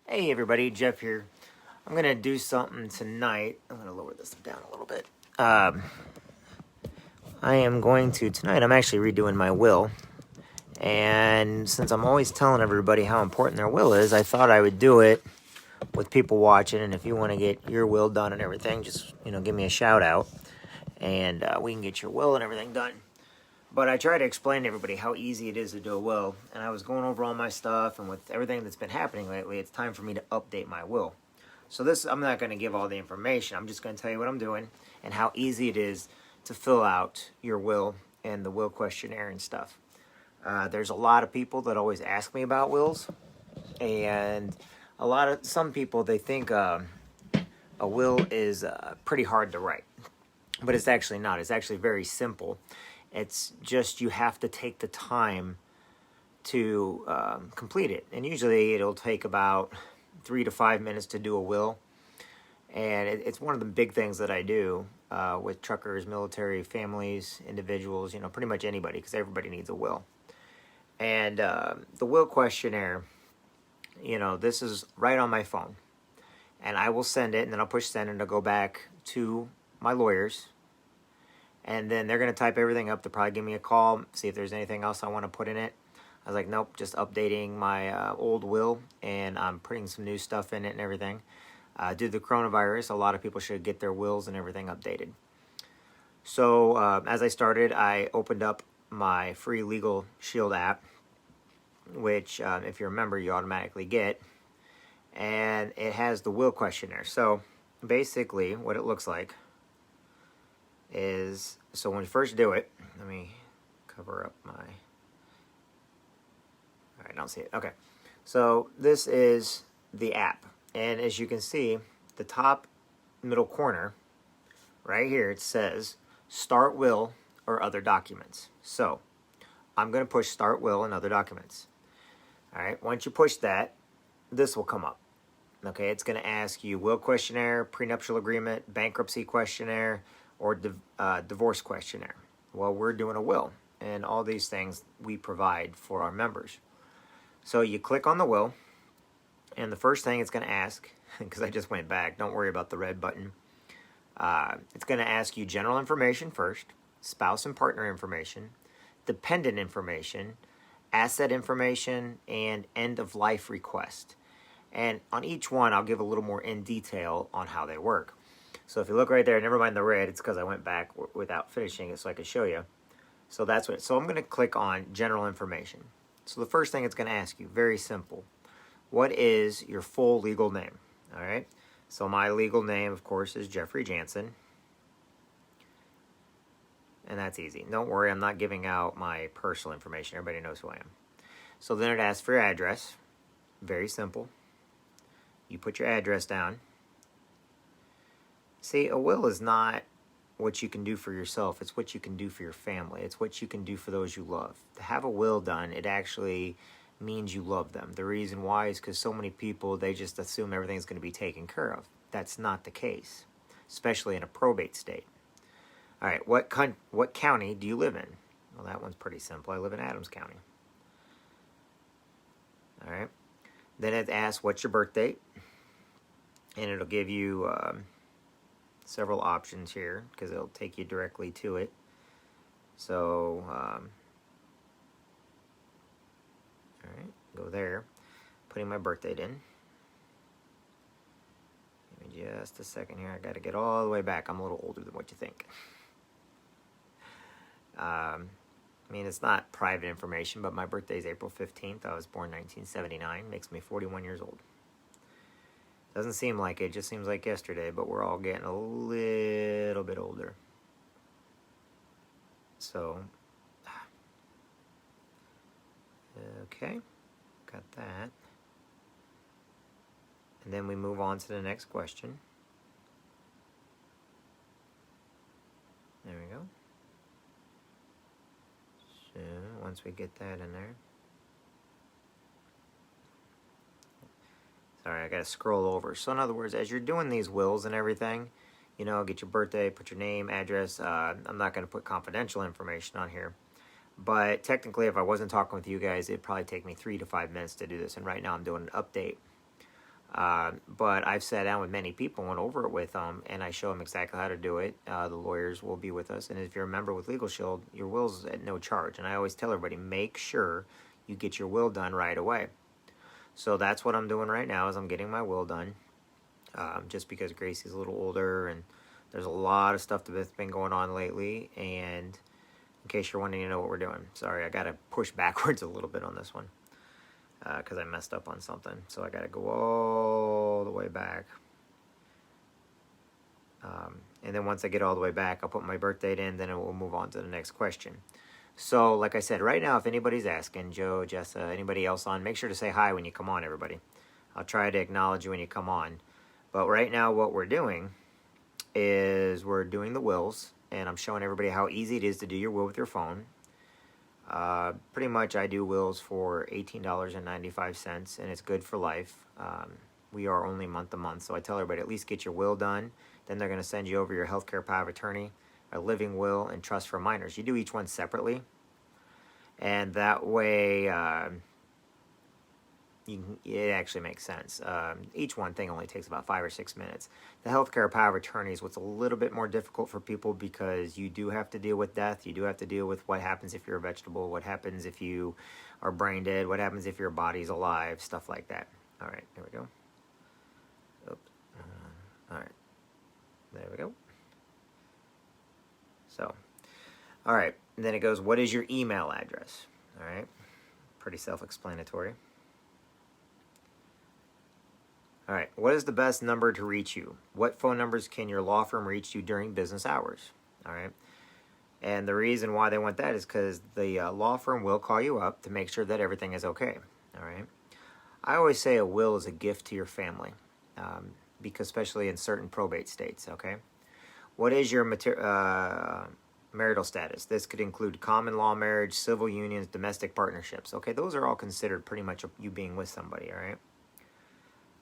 Hey everybody, Jeff here. I'm gonna do something tonight. I'm gonna lower this down a little bit. I am going to tonight. I'm actually redoing my will, and since I'm always telling everybody how important their will is, I thought I would do it with people watching. And if you want to get your will done and everything, just give me a shout out, and we can get your will and everything done. But I try to explain to everybody how easy it is to do a will, and I was going over all my stuff, and with everything that's been happening lately, it's time for me to update my will. So I'm not going to give all the information. I'm just going to tell you what I'm doing and how easy it is to fill out your will and the will questionnaire and stuff. There's a lot of people that always ask me about wills, and some people, they think a will is pretty hard to write, but it's actually not. It's actually very simple. It's just you have to take the time to complete it, and usually it'll take about 3 to 5 minutes to do a will. And it's one of the big things that I do with truckers, military, families, individuals, pretty much anybody, because everybody needs a will. And the will questionnaire, this is right on my phone. And I will send it, and then I'll push send, and it'll go back to my lawyers. And then they're going to type everything up. They'll probably give me a call, see if there's anything else I want to put in it. I was like, nope, just updating my old will, and I'm putting some new stuff in it and everything. Due to the coronavirus, a lot of people should get their wills and everything updated. So as I started, I opened up my free Legal Shield app, which, if you remember, you automatically get. And it has the will questionnaire. So basically, what it looks like is, so when you first do it, let me cover up my... All right, I don't see it. Okay. So this is the app. And as you can see, the top middle corner, right here, it says Start Will or Other Documents. So I'm going to push Start Will and Other Documents. All right. Once you push that, this will come up. Okay. It's going to ask you will questionnaire, prenuptial agreement, bankruptcy questionnaire, or divorce questionnaire. Well, we're doing a will, and all these things we provide for our members. So you click on the will, and the first thing it's going to ask, because I just went back, don't worry about the red button. It's going to ask you general information first, spouse and partner information, dependent information, asset information, and end of life request. And on each one, I'll give a little more in detail on how they work. So if you look right there, never mind the red, it's because I went back without finishing it so I could show you. So that's what. So I'm going to click on general information. So the first thing it's going to ask you, very simple. What is your full legal name? All right. So my legal name, of course, is Jeffrey Jansen. And that's easy. Don't worry, I'm not giving out my personal information. Everybody knows who I am. So then it asks for your address. Very simple. You put your address down. See, a will is not what you can do for yourself. It's what you can do for your family. It's what you can do for those you love. To have a will done, it actually means you love them. The reason why is because so many people, they just assume everything's going to be taken care of. That's not the case, especially in a probate state. All right, what county do you live in? Well, that one's pretty simple. I live in Adams County. All right. Then it asks, what's your birth date? And it'll give you several options here because it'll take you directly to it. So, all right, go there. Putting my birth date in. Give me just a second here. I got to get all the way back. I'm a little older than what you think. I mean, it's not private information, but my birthday is April 15th. I was born 1979. Makes me 41 years old. Doesn't seem like it. Just seems like yesterday, but we're all getting a little bit older. So, okay, got that. And then we move on to the next question. There we go. So, once we get that in there. Sorry, I got to scroll over. So, in other words, as you're doing these wills and everything, get your birthday, put your name, address. I'm not going to put confidential information on here. But technically, if I wasn't talking with you guys, it'd probably take me 3 to 5 minutes to do this. And right now, I'm doing an update But I've sat down with many people and went over it with them, and I show them exactly how to do it. The lawyers will be with us, and if you're a member with Legal Shield, your will's at no charge. And I always tell everybody, make sure you get your will done right away. So that's what I'm doing right now, is I'm getting my will done. Just because Gracie's a little older, and there's a lot of stuff that's been going on lately. And in case you're wanting to know what we're doing, sorry, I got to push backwards a little bit on this one because I messed up on something. So I got to go all the way back. And then once I get all the way back, I'll put my birth date in, then we'll move on to the next question. So like I said, right now, if anybody's asking, Joe, Jessa, anybody else on, make sure to say hi when you come on, everybody. I'll try to acknowledge you when you come on. But right now what we're doing is we're doing the wills, and I'm showing everybody how easy it is to do your will with your phone. Pretty much I do wills for $18.95, and it's good for life. We are only month to month, so I tell everybody at least get your will done. Then they're going to send you over your healthcare power of attorney, a living will, and trust for minors. You do each one separately, and that way it actually makes sense. Each one thing only takes about 5 or 6 minutes. The healthcare power of attorney is what's a little bit more difficult for people, because you do have to deal with death. You do have to deal with what happens if you're a vegetable, what happens if you are brain dead, what happens if your body's alive, stuff like that. All right, there we go. Oops. All right, there we go. So, all right, and then it goes, what is your email address? All right, pretty self-explanatory. All right, what is the best number to reach you? What phone numbers can your law firm reach you during business hours? All right, and the reason why they want that is because the law firm will call you up to make sure that everything is okay. All right, I always say a will is a gift to your family, because especially in certain probate states. Okay, what is your marital status? This could include common law marriage, civil unions, domestic partnerships. Okay, those are all considered pretty much you being with somebody. All right.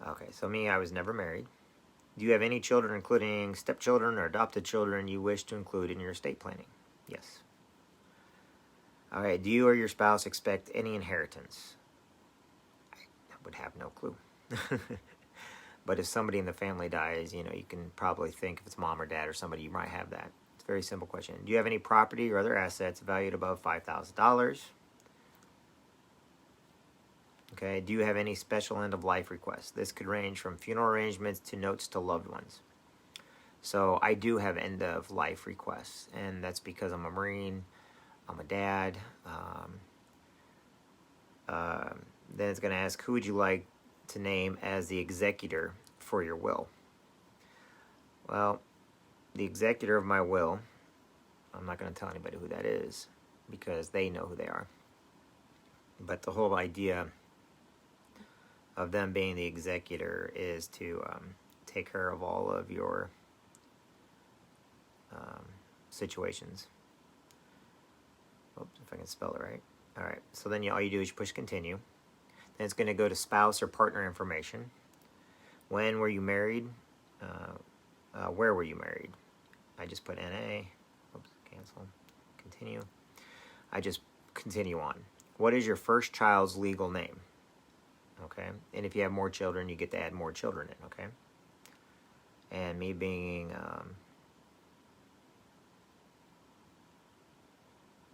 Okay, so me, I was never married. Do you have any children, including stepchildren or adopted children, you wish to include in your estate planning? Yes. All right, do you or your spouse expect any inheritance? I would have no clue. But if somebody in the family dies, you can probably think if it's mom or dad or somebody, you might have that. It's a very simple question. Do you have any property or other assets valued above $5,000? Okay, do you have any special end-of-life requests? This could range from funeral arrangements to notes to loved ones. So I do have end-of-life requests, and that's because I'm a Marine, I'm a dad. Then it's going to ask, who would you like to name as the executor for your will? Well, the executor of my will, I'm not going to tell anybody who that is, because they know who they are. But the whole idea of them being the executor is to take care of all of your situations. Oops, if I can spell it right. All right, so then all you do is you push continue. Then it's going to go to spouse or partner information. When were you married? Where were you married? I just put NA. Oops, cancel. Continue. I just continue on. What is your first child's legal name? Okay, and if you have more children, you get to add more children in, okay? And me being,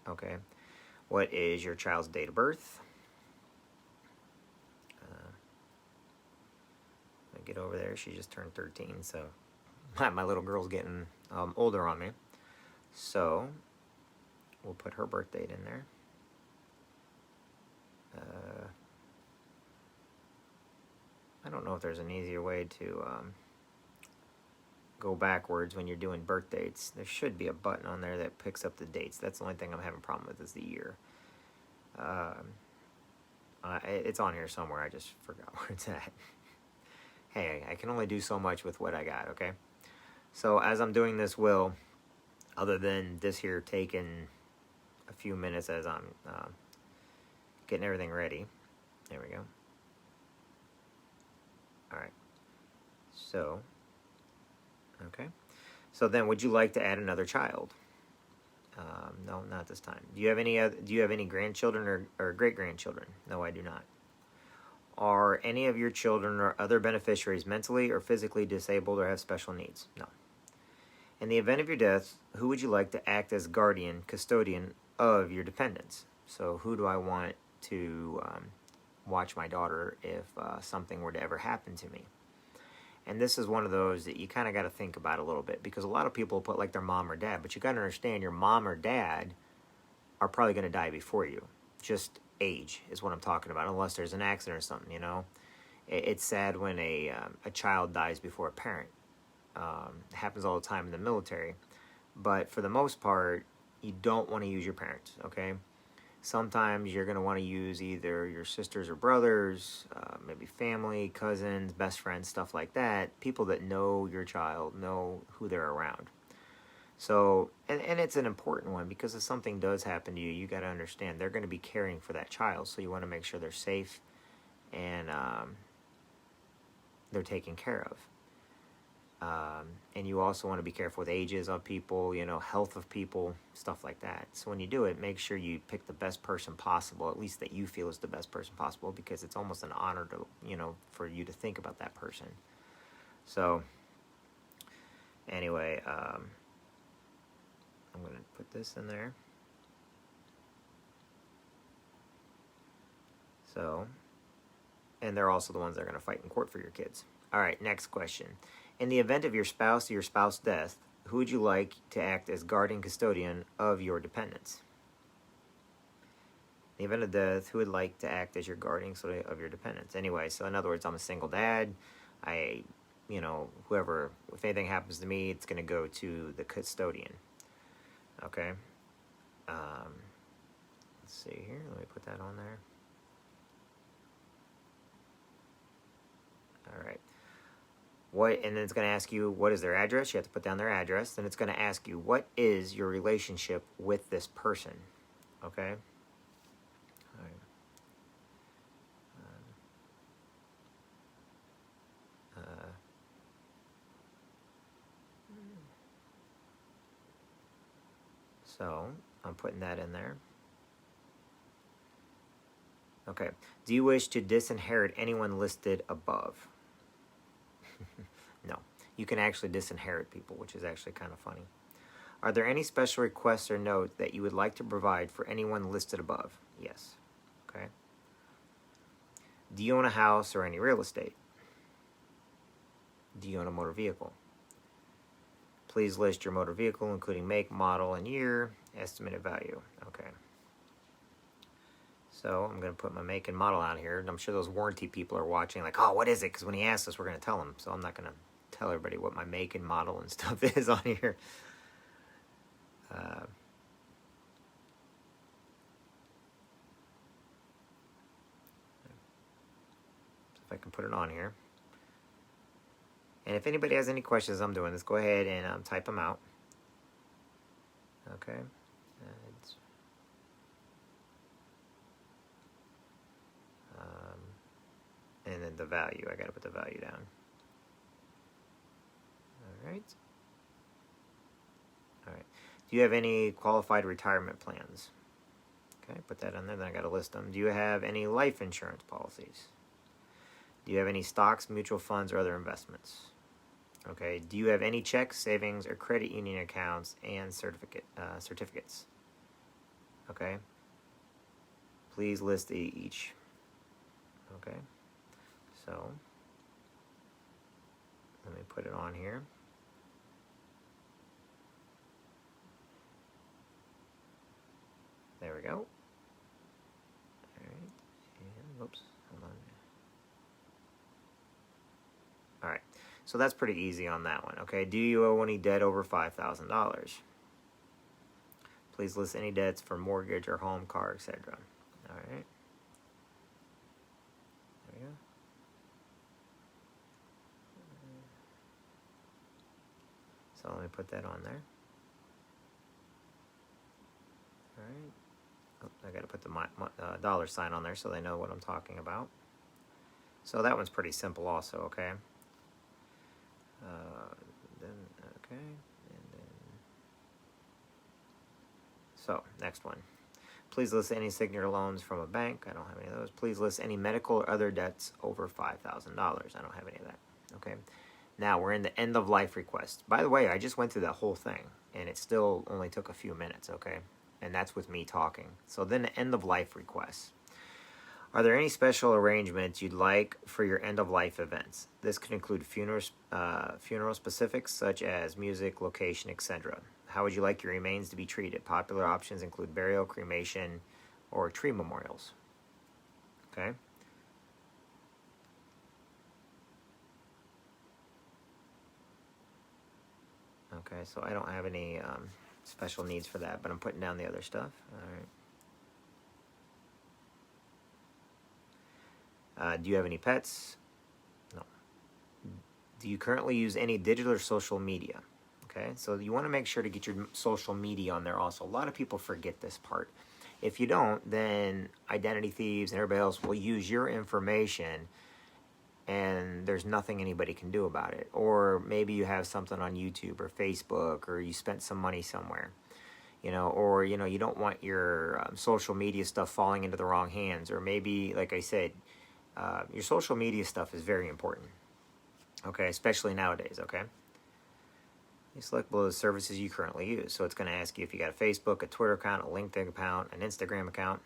okay, what is your child's date of birth? Get over there, she just turned 13, so my little girl's getting older on me. So, we'll put her birth date in there. I don't know if there's an easier way to go backwards when you're doing birth dates. There should be a button on there that picks up the dates. That's the only thing I'm having a problem with is the year. It's on here somewhere. I just forgot where it's at. Hey, I can only do so much with what I got, okay? So as I'm doing this will, other than this here taking a few minutes as I'm getting everything ready. There we go. All right. So, okay. So then, would you like to add another child? No, not this time. Do you have any grandchildren or great grandchildren? No, I do not. Are any of your children or other beneficiaries mentally or physically disabled or have special needs? No. In the event of your death, who would you like to act as guardian, custodian of your dependents? So who do I want to watch my daughter if something were to ever happen to me? And this is one of those that you kind of got to think about a little bit, because a lot of people put like their mom or dad, but you got to understand your mom or dad are probably going to die before you. Just age is what I'm talking about, unless there's an accident or something, you know. It's sad when a child dies before a parent. It happens all the time in the military. But for the most part, you don't want to use your parents, okay? Sometimes you're going to want to use either your sisters or brothers, maybe family, cousins, best friends, stuff like that. People that know your child, know who they're around. So, and it's an important one, because if something does happen to you, you got to understand they're going to be caring for that child. So you want to make sure they're safe and they're taken care of. And you also want to be careful with ages of people, you know, health of people, stuff like that. So when you do it, make sure you pick the best person possible, at least that you feel is the best person possible, because it's almost an honor to, you know, for you to think about that person. So anyway, I'm going to put this in there. So, and they're also the ones that are going to fight in court for your kids. All right, next question. In the event of your spouse or your spouse's death, who would you like to act as guardian custodian of your dependents? In the event of death, who would like to act as your guardian custodian of your dependents? Anyway, so in other words, I'm a single dad. Whoever, if anything happens to me, it's going to go to the custodian. Okay. Let's see here. Let me put that on there. All right. And then it's going to ask you, what is their address? You have to put down their address. Then it's going to ask you, what is your relationship with this person? Okay? All right. So, I'm putting that in there. Okay. Do you wish to disinherit anyone listed above? No. You can actually disinherit people, which is actually kind of funny. Are there any special requests or notes that you would like to provide for anyone listed above? Yes. Okay. Do you own a house or any real estate? Do you own a motor vehicle? Please list your motor vehicle, including make, model, and year, estimated value. Okay. So I'm going to put my make and model out here. And I'm sure those warranty people are watching like, oh, what is it? Because when he asks us, we're going to tell him. So I'm not going to tell everybody what my make and model and stuff is on here. If I can put it on here. And if anybody has any questions I'm doing this, go ahead and type them out. Okay. And then the value. I got to put the value down. All right. All right. Do you have any qualified retirement plans? Okay, put that on there. Then I got to list them. Do you have any life insurance policies? Do you have any stocks, mutual funds, or other investments? Okay. Do you have any checks, savings, or credit union accounts and certificates? Okay. Please list each. Okay. So let me put it on here. There we go. All right. And whoops. Hold on. All right. So that's pretty easy on that one. Okay. Do you owe any debt over $5,000? Please list any debts for mortgage or home, car, etc. All right. There we go. So let me put that on there. All right. Oh, I got to put the dollar sign on there so they know what I'm talking about. So that one's pretty simple also, okay? So, next one. Please list any signature loans from a bank. I don't have any of those. Please list any medical or other debts over $5,000. I don't have any of that. Okay. Now we're in the end of life request. By the way, I just went through that whole thing and it still only took a few minutes. Okay. And that's with me talking. So then the end of life requests. Are there any special arrangements you'd like for your end of life events? This could include funeral specifics such as music, location, etc. How would you like your remains to be treated? Popular options include burial, cremation, or tree memorials. Okay. Okay, so I don't have any special needs for that, but I'm putting down the other stuff. All right. Do you have any pets? No. Do you currently use any digital or social media? Okay, so you want to make sure to get your social media on there also. A lot of people forget this part. If you don't, then identity thieves and everybody else will use your information and there's nothing anybody can do about it. Or maybe you have something on YouTube or Facebook, or you spent some money somewhere, or you don't want your social media stuff falling into the wrong hands. Or maybe, like I said, your social media stuff is very important. Okay, especially nowadays. Okay. You select below the services you currently use. So it's going to ask you if you got a Facebook, a Twitter account, a LinkedIn account, an Instagram account.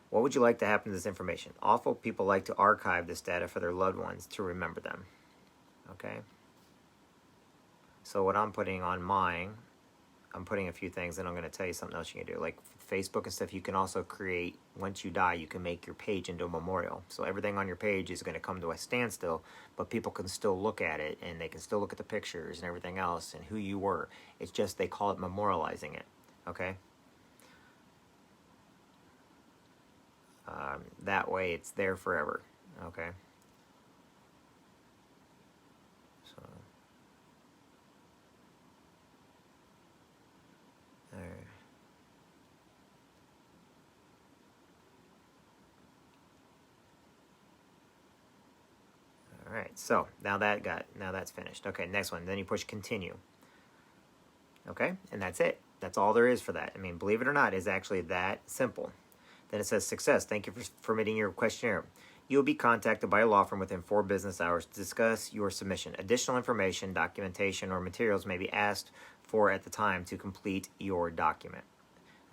What would you like to happen to this information? Awful people like to archive this data for their loved ones to remember them. Okay? So what I'm putting on mine, I'm putting a few things, and I'm going to tell you something else you can do. Like Facebook and stuff, you can also create, once you die, you can make your page into a memorial. So everything on your page is going to come to a standstill, but people can still look at it, and they can still look at the pictures and everything else and who you were. It's just they call it memorializing it. Okay? That way it's there forever. Okay? So, all right. All right, so now that's finished. Okay, next one. Then you push continue. Okay, and that's it. That's all there is for that. I mean, believe it or not, it's actually that simple. Then it says success. Thank you for submitting your questionnaire. You will be contacted by a law firm within 4 business hours to discuss your submission. Additional information, documentation, or materials may be asked for at the time to complete your document.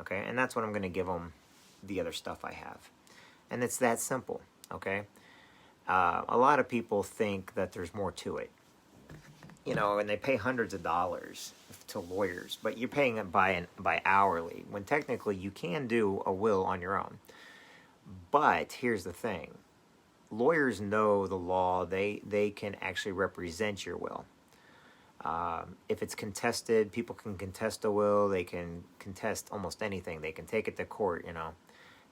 Okay, and that's what I'm going to give them the other stuff I have. And it's that simple. Okay. A lot of people think that there's more to it, and they pay hundreds of dollars to lawyers, but you're paying it by hourly, when technically you can do a will on your own. But here's the thing. Lawyers know the law. They can actually represent your will. If it's contested, people can contest a will. They can contest almost anything. They can take it to court,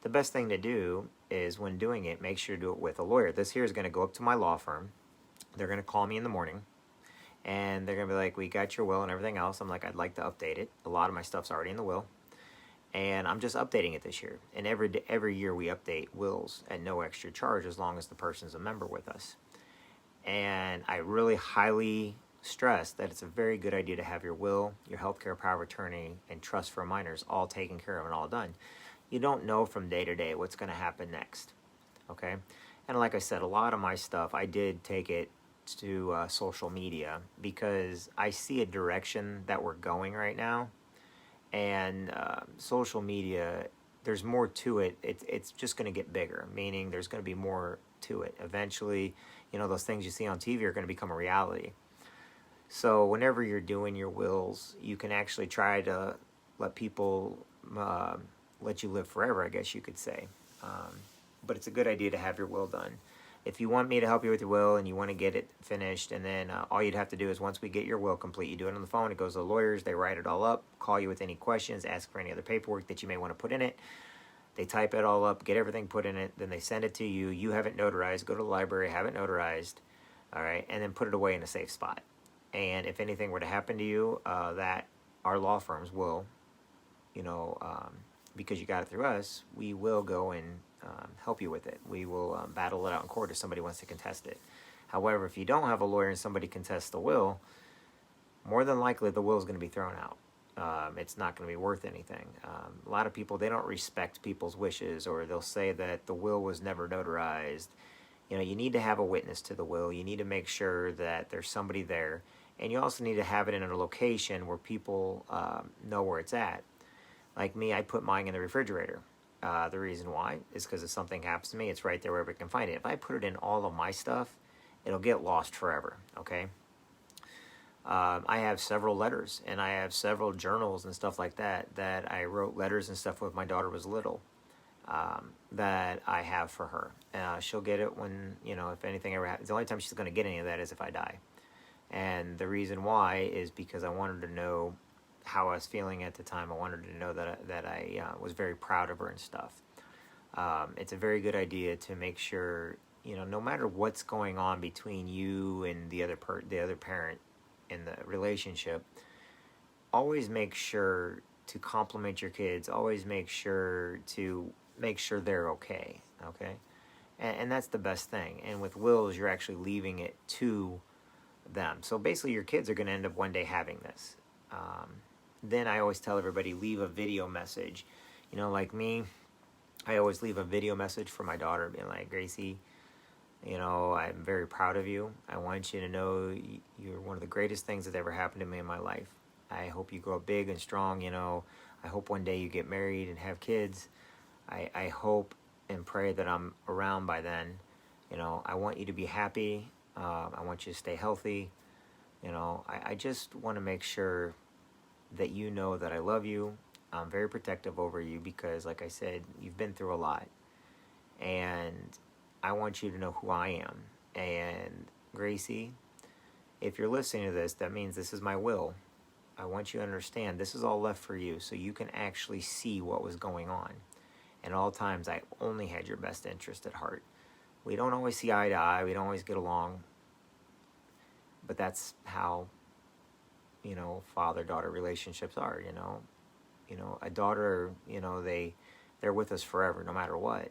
The best thing to do is, when doing it, make sure to do it with a lawyer. This here is going to go up to my law firm. They're going to call me in the morning, and they're going to be like, we got your will and everything else. I'm like, I'd like to update it. A lot of my stuff's already in the will, and I'm just updating it this year. And every year we update wills at no extra charge, as long as the person's a member with us. And I really highly stress that it's a very good idea to have your will, your healthcare power of attorney, and trust for minors all taken care of and all done. You don't know from day to day what's going to happen next. Okay? And like I said, a lot of my stuff, I did take it to social media, because I see a direction that we're going right now. And social media, there's more to it. It's just going to get bigger, meaning there's going to be more to it. Eventually, those things you see on TV are going to become a reality. So whenever you're doing your wills, you can actually try to let people let you live forever, I guess you could say. But it's a good idea to have your will done. If you want me to help you with your will and you want to get it finished, and then all you'd have to do is, once we get your will complete, you do it on the phone, it goes to the lawyers, they write it all up, call you with any questions, ask for any other paperwork that you may want to put in it. They type it all up, get everything put in it, then they send it to you. You have it notarized, go to the library, have it notarized, all right, and then put it away in a safe spot. And if anything were to happen to you, that our law firms will, because you got it through us, we will go and help you with it. We will battle it out in court if somebody wants to contest it. However, if you don't have a lawyer and somebody contests the will, more than likely the will is going to be thrown out. it's not going to be worth anything. A lot of people, they don't respect people's wishes, or they'll say that the will was never notarized. You know, you need to have a witness to the will. You need to make sure that there's somebody there. And you also need to have it in a location where people know where it's at. Like me, I put mine in the refrigerator. The reason why is because if something happens to me, it's right there where we can find it. If I put it in all of my stuff, it'll get lost forever, okay? I have several letters, and I have several journals and stuff like that, that I wrote letters and stuff when my daughter was little, that I have for her. She'll get it when, you know, if anything ever happens. The only time she's going to get any of that is if I die. And the reason why is because I wanted to know how I was feeling at the time. I wanted to know that I was very proud of her and stuff. It's a very good idea to make sure, you know, no matter what's going on between you and the other parent in the relationship, always make sure to compliment your kids. Always make sure they're okay. Okay, and that's the best thing. And with wills, you're actually leaving it to them. So basically, your kids are going to end up one day having this. Then I always tell everybody, leave a video message. You know, like me, I always leave a video message for my daughter, being like, Gracie, you know, I'm very proud of you. I want you to know you're one of the greatest things that ever happened to me in my life. I hope you grow up big and strong, you know. I hope one day you get married and have kids. I hope and pray that I'm around by then. You know, I want you to be happy. I want you to stay healthy. You know, I just want to make sure that you know that I love you. I'm very protective over you because, like I said, you've been through a lot. And I want you to know who I am. And Gracie, if you're listening to this, that means this is my will. I want you to understand this is all left for you so you can actually see what was going on. And all times I only had your best interest at heart. We don't always see eye to eye. We don't always get along. But that's how, you know, father-daughter relationships are, you know. You know, a daughter, you know, they're with us forever no matter what.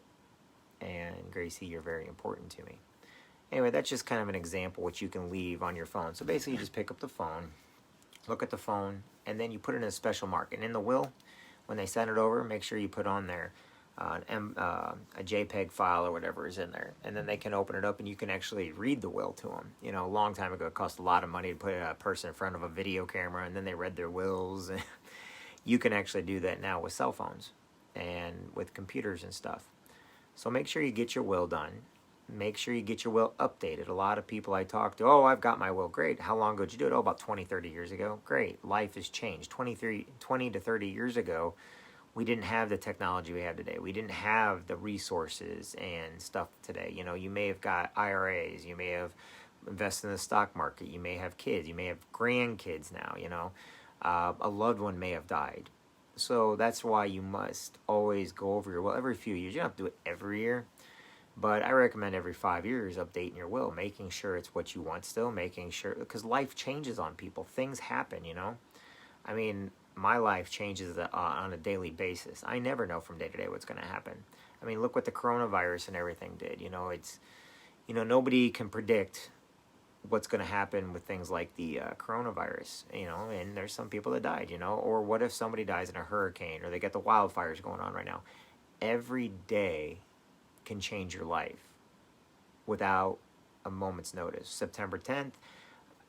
And Gracie, you're very important to me. Anyway, that's just kind of an example what you can leave on your phone. So basically you just pick up the phone, look at the phone, and then you put it in a special mark. And in the will, when they send it over, make sure you put on there a JPEG file or whatever is in there. And then they can open it up and you can actually read the will to them. You know, a long time ago, it cost a lot of money to put a person in front of a video camera and then they read their wills. You can actually do that now with cell phones and with computers and stuff. So make sure you get your will done. Make sure you get your will updated. A lot of people I talk to, oh, I've got my will. Great. How long ago did you do it? Oh, about 20, 30 years ago. Great. Life has changed. 20 to 30 years ago, we didn't have the technology we have today. We didn't have the resources and stuff today. You know, you may have got IRAs. You may have invested in the stock market. You may have kids. You may have grandkids now, you know. A loved one may have died. So that's why you must always go over your will every few years. You don't have to do it every year. But I recommend every 5 years updating your will, making sure it's what you want still, making sure, because life changes on people. Things happen, you know. I mean, my life changes on a daily basis. I never know from day to day what's going to happen. I mean, look what the coronavirus and everything did. You know, it's, you know, nobody can predict what's going to happen with things like the coronavirus, you know, and there's some people that died, you know, or what if somebody dies in a hurricane or they get the wildfires going on right now. Every day can change your life without a moment's notice. September 10th,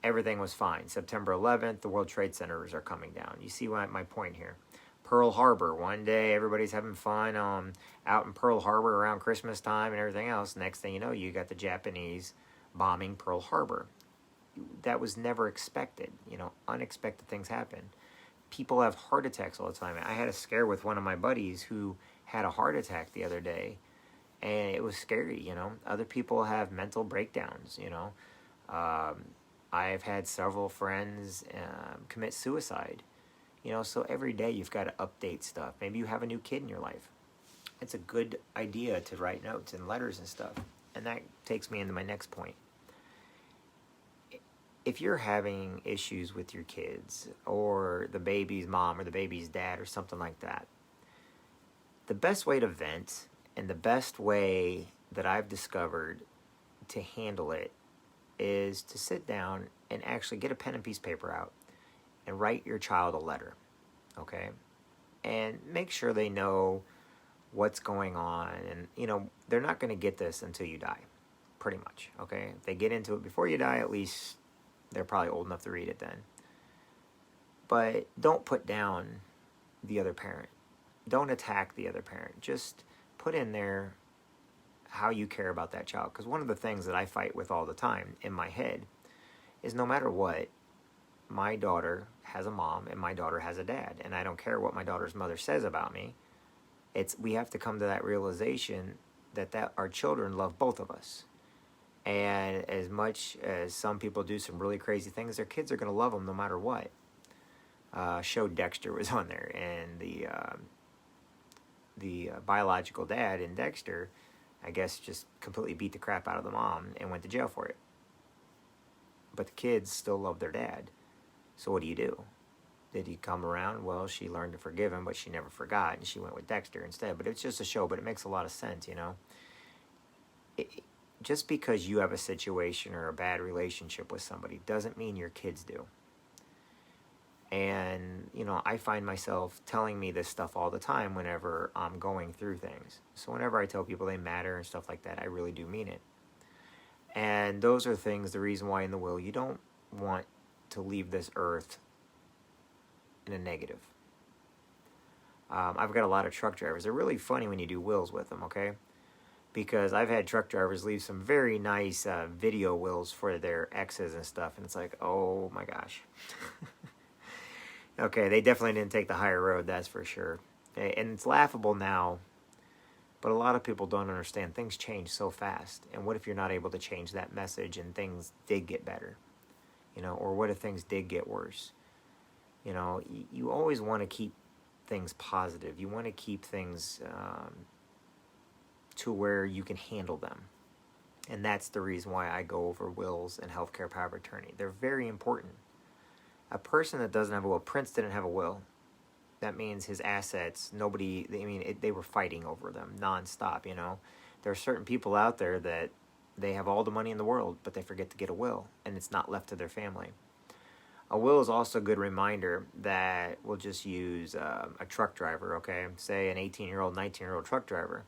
everything was fine. September 11th, the World Trade Centers are coming down. You see my point here. Pearl Harbor, one day everybody's having fun out in Pearl Harbor around Christmas time and everything else. Next thing you know, you got the Japanese bombing Pearl Harbor. That was never expected. You know, unexpected things happen. People have heart attacks all the time. I had a scare with one of my buddies who had a heart attack the other day, and it was scary, you know. Other people have mental breakdowns, you know. I've had several friends commit suicide, you know. So every day you've got to update stuff. Maybe you have a new kid in your life. It's a good idea to write notes and letters and stuff. And that takes me into my next point. If you're having issues with your kids or the baby's mom or the baby's dad or something like that, the best way to vent and the best way that I've discovered to handle it is to sit down and actually get a pen and piece of paper out and write your child a letter. okay? And make sure they know what's going on. And, they're not going to get this until you die, pretty much, okay? If they get into it before you die, at least they're probably old enough to read it then. But don't put down the other parent. Don't attack the other parent. Just put in there how you care about that child. Because one of the things that I fight with all the time in my head is no matter what, my daughter has a mom and my daughter has a dad. And I don't care what my daughter's mother says about me. We have to come to that realization that our children love both of us. And as much as some people do some really crazy things, their kids are going to love them no matter what. Show Dexter was on there, and the biological dad in Dexter, I guess, just completely beat the crap out of the mom and went to jail for it. But the kids still love their dad. So what do? Did he come around? Well, she learned to forgive him, but she never forgot, and she went with Dexter instead. But it's just a show, but it makes a lot of sense, Just because you have a situation or a bad relationship with somebody doesn't mean your kids do. And, I find myself telling me this stuff all the time whenever I'm going through things. So whenever I tell people they matter and stuff like that, I really do mean it. And those are things, the reason why in the will, you don't want to leave this earth in a negative. I've got a lot of truck drivers. They're really funny when you do wills with them, okay? Because I've had truck drivers leave some very nice video wills for their exes and stuff. And it's like, oh my gosh. Okay, they definitely didn't take the higher road, that's for sure. And it's laughable now, but a lot of people don't understand. Things change so fast. And what if you're not able to change that message and things did get better? Or what if things did get worse? You always want to keep things positive. You want to keep things to where you can handle them. And that's the reason why I go over wills and healthcare power of attorney. They're very important. A person that doesn't have a will, Prince didn't have a will. That means his assets, they were fighting over them nonstop, There are certain people out there that they have all the money in the world, but they forget to get a will, and it's not left to their family. A will is also a good reminder that we'll just use a truck driver, okay? Say an 18-year-old, 19-year-old truck driver.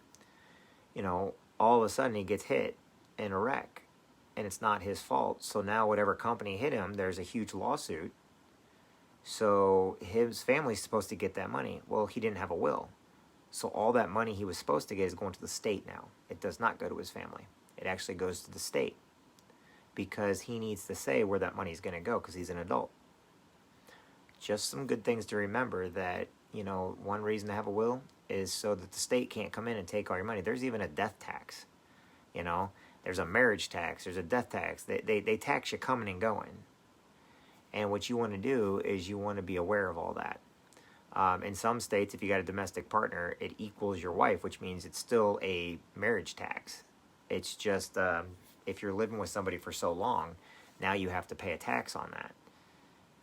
All of a sudden he gets hit in a wreck, and it's not his fault. So now whatever company hit him, there's a huge lawsuit. So his family's supposed to get that money. Well, he didn't have a will. So all that money he was supposed to get is going to the state now. It does not go to his family. It actually goes to the state, because he needs to say where that money is going to go because he's an adult. Just some good things to remember that, one reason to have a will is so that the state can't come in and take all your money. There's even a death tax. There's a marriage tax. There's a death tax. They tax you coming and going. And what you want to do is you want to be aware of all that. In some states, if you got a domestic partner, it equals your wife, which means it's still a marriage tax. It's just if you're living with somebody for so long, now you have to pay a tax on that.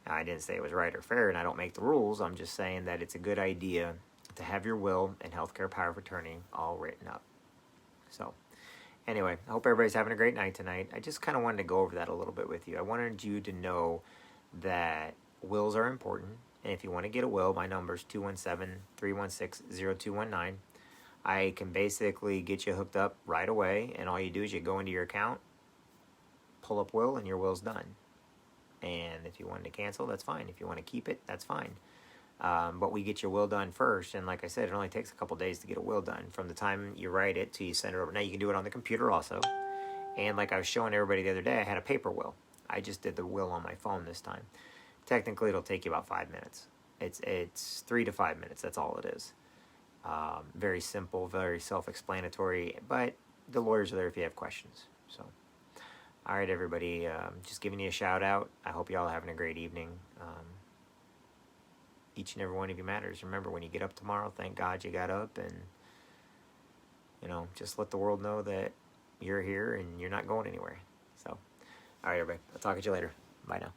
Now, I didn't say it was right or fair, and I don't make the rules. I'm just saying that it's a good idea to have your will and healthcare power of attorney all written up. So, anyway, I hope everybody's having a great night tonight. I just kind of wanted to go over that a little bit with you. I wanted you to know that wills are important. And if you want to get a will, my number is 217-316-0219. I can basically get you hooked up right away, and all you do is you go into your account, pull up will, and your will's done. And if you wanted to cancel, that's fine. If you want to keep it, that's fine. But we get your will done first, and like I said, it only takes a couple days to get a will done from the time you write it till you send it over. Now, you can do it on the computer also. And like I was showing everybody the other day, I had a paper will. I just did the will on my phone this time. Technically, it'll take you about 5 minutes. It's 3 to 5 minutes. That's all it is. Very simple, very self-explanatory, but the lawyers are there if you have questions. So, all right, everybody, just giving you a shout out. I hope you all are having a great evening. Each and every one of you matters. Remember, when you get up tomorrow, thank God you got up, and just let the world know that you're here and you're not going anywhere. So, all right, everybody, I'll talk to you later. Bye now.